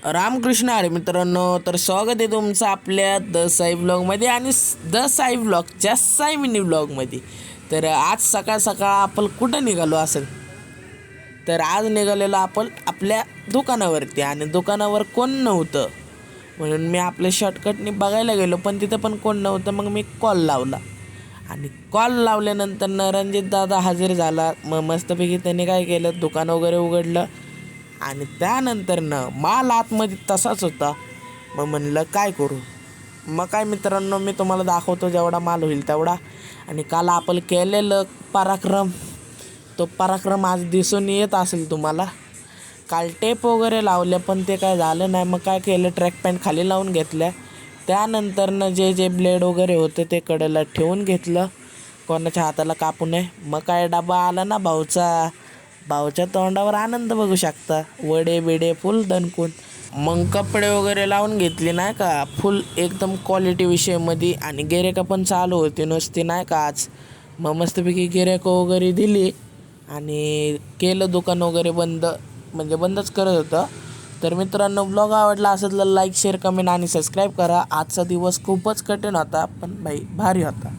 रामकृष्ण हरी मित्रांनो, तर स्वागत आहे तुमचं आपल्या द साई ब्लॉगमध्ये आणि द साई ब्लॉगच्या साई मिनी ब्लॉगमध्ये. तर आज सकाळ सकाळ आपण कुठं निघालो असेल, तर आज निघालेलो आपण आपल्या दुकानावरती आणि दुकानावर कोण नव्हतं म्हणून मी आपल्या शॉर्टकटने बघायला गेलो, पण तिथं पण कोण नव्हतं. मग मी कॉल लावला आणि कॉल लावल्यानंतर रणजित दादा हजर झाला. मग मस्तपैकी त्याने काय केलं, दुकान वगैरे उघडलं आणि त्यानंतर माल आतमध्ये तसाच होता. मग म्हणलं काय करू. मग काय मित्रांनो, मी तुम्हाला दाखवतो जेवढा माल होईल तेवढा. आणि काल आपण केलेलं पराक्रम, तो पराक्रम आज दिसून येत असेल तुम्हाला. काल टेप वगैरे लावले पण ते काय झालं नाही. मग काय केलं, ट्रॅक पॅन्ट खाली लावून घेतल्या. त्यानंतर जे ब्लेड वगैरे होते ते कडेला ठेवून घेतलं, कोणाच्या हाताला कापू नये. मग काय डबा आला ना भाऊच्या तोंडावर आनंद बघू शकता, वडे बिडे फुल दणकून. मग कपडे वगैरे लावून घेतले नाही का, फुल एकदम क्वालिटी विषयमध्ये. आणि गिऱ्हाईकं पण चालू होती नुसती नाही का आज. मग मस्तपैकी गिऱ्हाईकं वगैरे दिली आणि केलं दुकान वगैरे बंद, म्हणजे बंदच करत होतं. तर मित्रांनो, ब्लॉग आवडला असेल तर लाईक शेअर कमेंट आणि सबस्क्राईब करा. आजचा दिवस खूपच कठीण होता पण भारी होता.